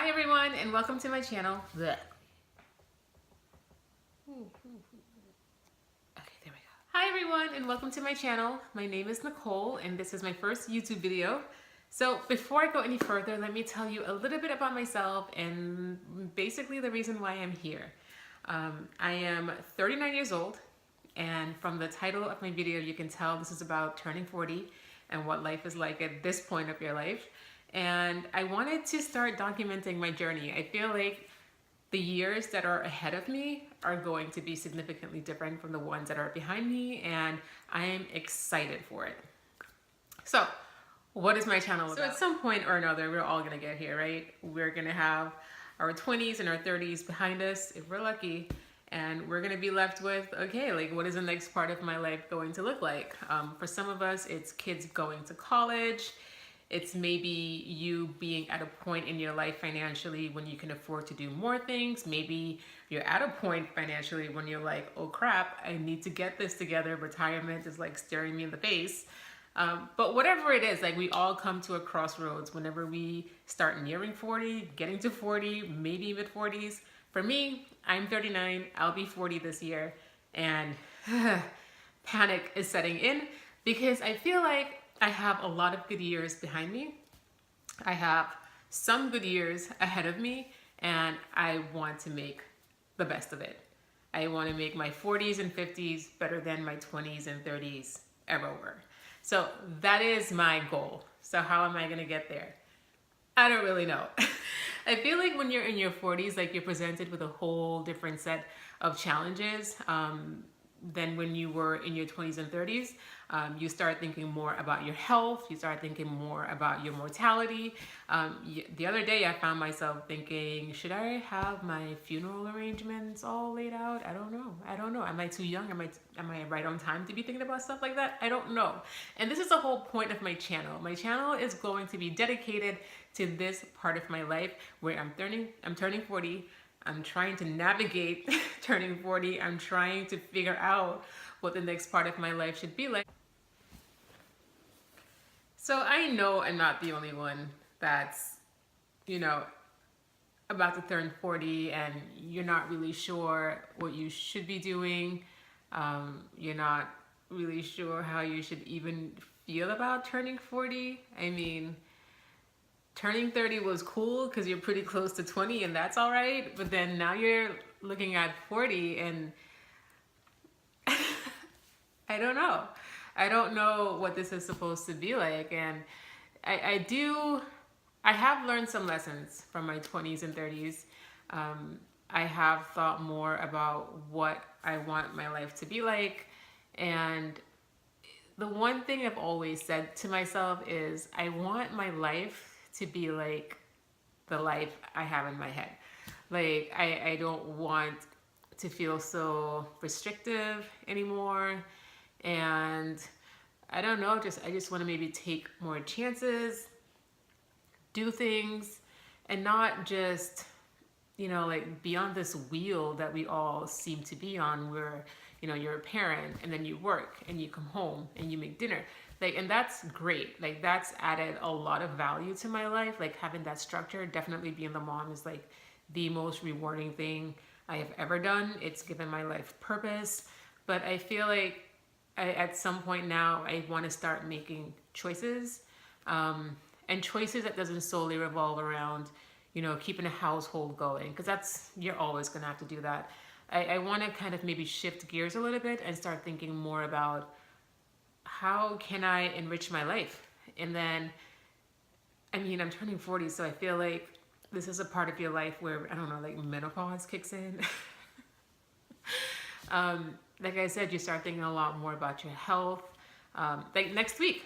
Hi everyone and welcome to my channel. Blech. Okay, there we go. Hi everyone and welcome to my channel. My name is Nicole and this is my first YouTube video. So before I go any further, let me tell you a little bit about myself and basically the reason why I'm here. I am 39 years old and from the title of my video you can tell this is about turning 40 and what life is like at this point of your life. And I wanted to start documenting my journey. I feel like the years that are ahead of me are going to be significantly different from the ones that are behind me, and I am excited for it. So, what is my channel about? So at some point or another, we're all gonna get here, right? We're gonna have our 20s and our 30s behind us, if we're lucky, and we're gonna be left with, okay, like what is the next part of my life going to look like? For some of us, it's kids going to college. It's maybe you being at a point in your life financially when you can afford to do more things. Maybe you're at a point financially when you're like, oh crap, I need to get this together. Retirement is like staring me in the face. But whatever it is, like we all come to a crossroads whenever we start nearing 40, getting to 40, maybe mid 40s. For me, I'm 39, I'll be 40 this year, and panic is setting in because I feel like I have a lot of good years behind me. I have some good years ahead of me, and I want to make the best of it. I want to make my 40s and 50s better than my 20s and 30s ever were. So that is my goal. So how am I going to get there? I don't really know. I feel like when you're in your 40s, like you're presented with a whole different set of challenges than when you were in your 20s and 30s. You start thinking more about your health. You start thinking more about your mortality. The other day I found myself thinking, should I have my funeral arrangements all laid out? I don't know. Am I too young? Am I right on time to be thinking about stuff like that? I don't know. And this is the whole point of my channel. My channel is going to be dedicated to this part of my life where I'm turning 40. I'm trying to navigate turning 40. I'm trying to figure out what the next part of my life should be like. So I know I'm not the only one that's, about to turn 40 and you're not really sure what you should be doing. You're not really sure how you should even feel about turning 40. I mean, turning 30 was cool because you're pretty close to 20 and that's all right. But then now you're looking at 40 and I don't know. I don't know what this is supposed to be like. And I have learned some lessons from my 20s and 30s. I have thought more about what I want my life to be like. And the one thing I've always said to myself is I want my life to be like the life I have in my head. Like I don't want to feel so restrictive anymore. And I don't know, I just want to maybe take more chances, do things, and not just, like be on this wheel that we all seem to be on where, you're a parent and then you work and you come home and you make dinner. Like, and that's great. Like that's added a lot of value to my life. Like having that structure, definitely being the mom is like the most rewarding thing I have ever done. It's given my life purpose. But I feel like at some point now, I want to start making choices, and choices that doesn't solely revolve around, keeping a household going, because you're always going to have to do that. I want to kind of maybe shift gears a little bit and start thinking more about how can I enrich my life? And then, I'm turning 40, so I feel like this is a part of your life where, I don't know, like menopause kicks in. Like I said, you start thinking a lot more about your health. Like next week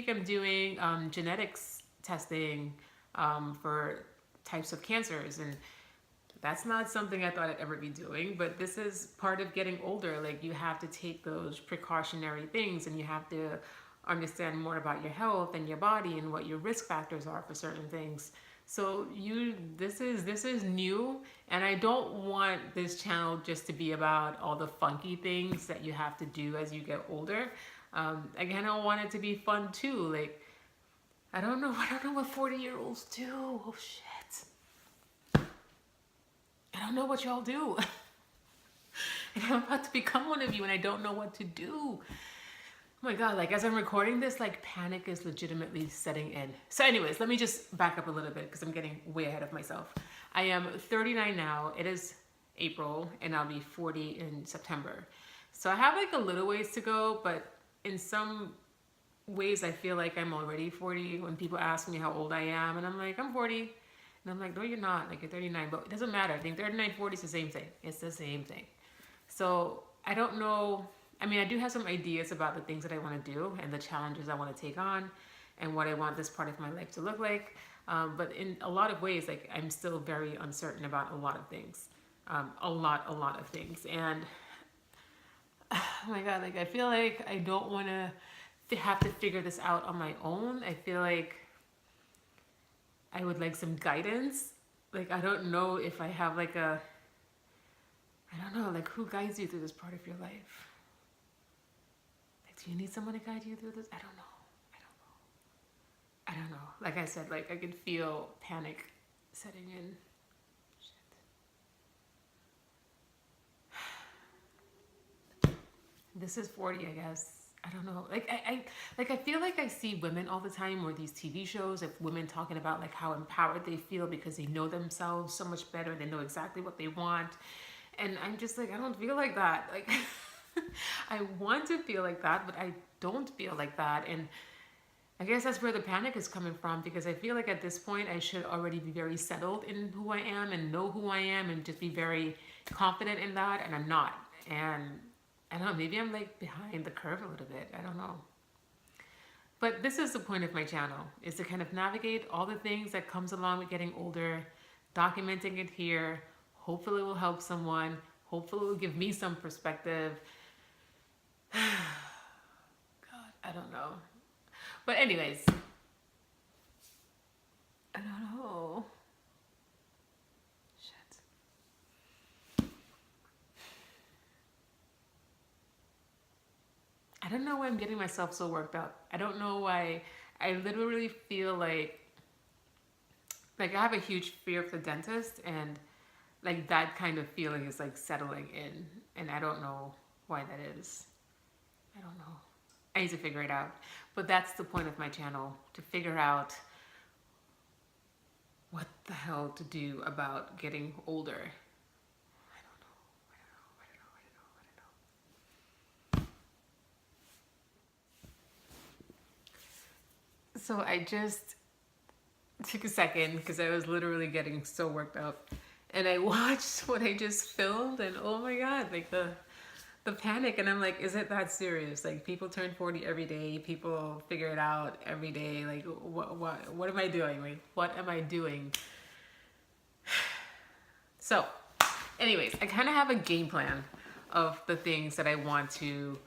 I'm doing genetics testing for types of cancers, and that's not something I thought I'd ever be doing, but this is part of getting older. Like you have to take those precautionary things and you have to understand more about your health and your body and what your risk factors are for certain things. So this is new, and I don't want this channel just to be about all the funky things that you have to do as you get older. Again, I want it to be fun too. Like, I don't know what 40-year-olds do. Oh shit. I don't know what y'all do. And I'm about to become one of you and I don't know what to do. Oh my God, like as I'm recording this, like panic is legitimately setting in. So anyways, let me just back up a little bit because I'm getting way ahead of myself. I am 39 now. It is April and I'll be 40 in September. So I have like a little ways to go, but in some ways I feel like I'm already 40 when people ask me how old I am and I'm like, I'm 40. And I'm like, no, you're not. Like you're 39, but it doesn't matter. I think 39, 40 is the same thing. It's the same thing. So I don't know. I mean, I do have some ideas about the things that I want to do and the challenges I want to take on and what I want this part of my life to look like. But in a lot of ways, like I'm still very uncertain about a lot of things. A lot of things. And oh my God, like I feel like I don't want to have to figure this out on my own. I feel like I would like some guidance. Like I don't know if I have like a, I don't know, like who guides you through this part of your life? Like, do you need someone to guide you through this? I don't know. I don't know. Like I said, like I could feel panic setting in. Shit. This is 40, I guess. I don't know. Like I feel like I see women all the time or these TV shows of women talking about like how empowered they feel because they know themselves so much better. They know exactly what they want. And I'm just like, I don't feel like that. Like I want to feel like that, but I don't feel like that. And I guess that's where the panic is coming from because I feel like at this point I should already be very settled in who I am and know who I am and just be very confident in that. And I'm not. And I don't know, maybe I'm like behind the curve a little bit. I don't know. But this is the point of my channel, is to kind of navigate all the things that comes along with getting older, documenting it here. Hopefully it will help someone. Hopefully it will give me some perspective. God, I don't know. But anyways, I don't know. Shit. I don't know why I'm getting myself so worked up. I don't know why. I literally feel like I have a huge fear of the dentist and like that kind of feeling is like settling in and I don't know why that is. I don't know. I need to figure it out. But that's the point of my channel, to figure out what the hell to do about getting older. I don't know. So I just took a second because I was literally getting so worked up and I watched what I just filmed and oh my God, like the panic. And I'm like, is it that serious? Like people turn 40 every day. People figure it out every day. Like what am I doing? Like, what am I doing? So anyways, I kind of have a game plan of the things that I want to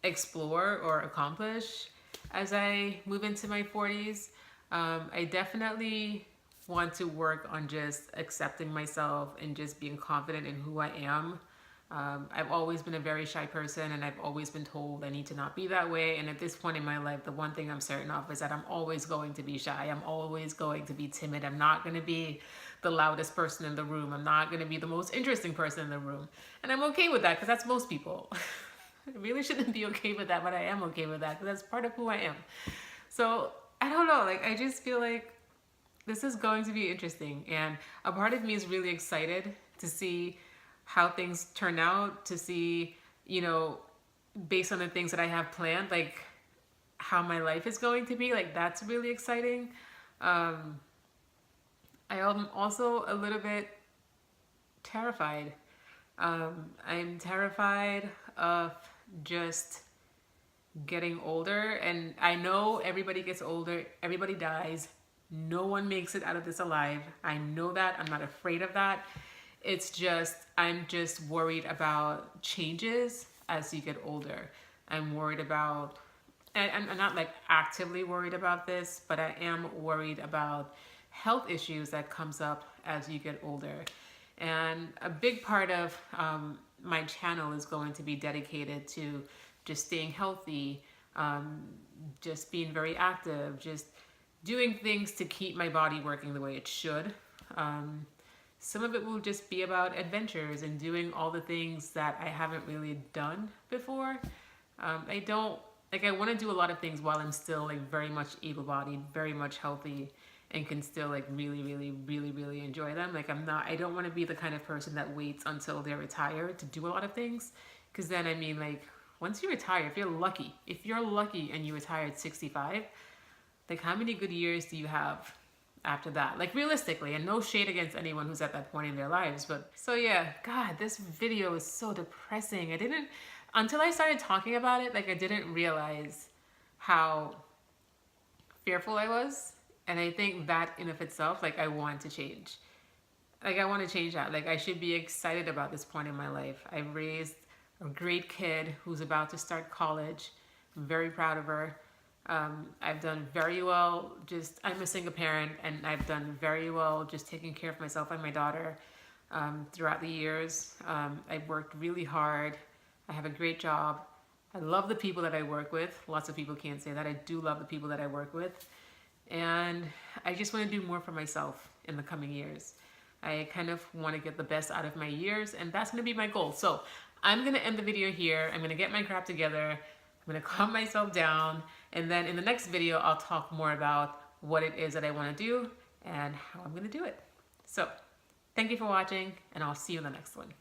explore or accomplish as I move into my 40s. I definitely want to work on just accepting myself and just being confident in who I am. I've always been a very shy person and I've always been told I need to not be that way. And at this point in my life, the one thing I'm certain of is that I'm always going to be shy. I'm always going to be timid. I'm not going to be the loudest person in the room. I'm not going to be the most interesting person in the room. And I'm okay with that because that's most people. I really shouldn't be okay with that, but I am okay with that because that's part of who I am. So I don't know, like I just feel like this is going to be interesting, and a part of me is really excited to see how things turn out, to see, you know, based on the things that I have planned, like how my life is going to be. Like that's really exciting. I am also a little bit terrified. I'm terrified of just getting older, and I know everybody gets older, everybody dies. No one makes it out of this alive. I know that. I'm not afraid of that. It's just, I'm just worried about changes as you get older. I'm worried about, and I'm not like actively worried about this, but I am worried about health issues that comes up as you get older. And a big part of my channel is going to be dedicated to just staying healthy, just being very active, just doing things to keep my body working the way it should. Some of it will just be about adventures and doing all the things that I haven't really done before. I don't, like, I want to do a lot of things while I'm still like very much able-bodied, very much healthy, and can still like really enjoy them. Like I don't want to be the kind of person that waits until they're retired to do a lot of things. Because then, I mean, like, once you retire, if you're lucky and you retire at 65, like, how many good years do you have after that? Like, realistically, and no shade against anyone who's at that point in their lives. But so yeah, God, this video is so depressing. Until I started talking about it, like, I didn't realize how fearful I was. And I think that in of itself, like, I want to change. Like, I want to change that. Like, I should be excited about this point in my life. I raised a great kid who's about to start college. I'm very proud of her. I've done very well. I'm a single parent, and I've done very well just taking care of myself and my daughter throughout the years. I've worked really hard. I have a great job. I love the people that I work with. Lots of people can't say that. I do love the people that I work with. And I just want to do more for myself in the coming years. I kind of want to get the best out of my years, and that's going to be my goal. So I'm going to end the video here. I'm going to get my crap together. I'm going to calm myself down. And then in the next video, I'll talk more about what it is that I want to do and how I'm going to do it. So thank you for watching, and I'll see you in the next one.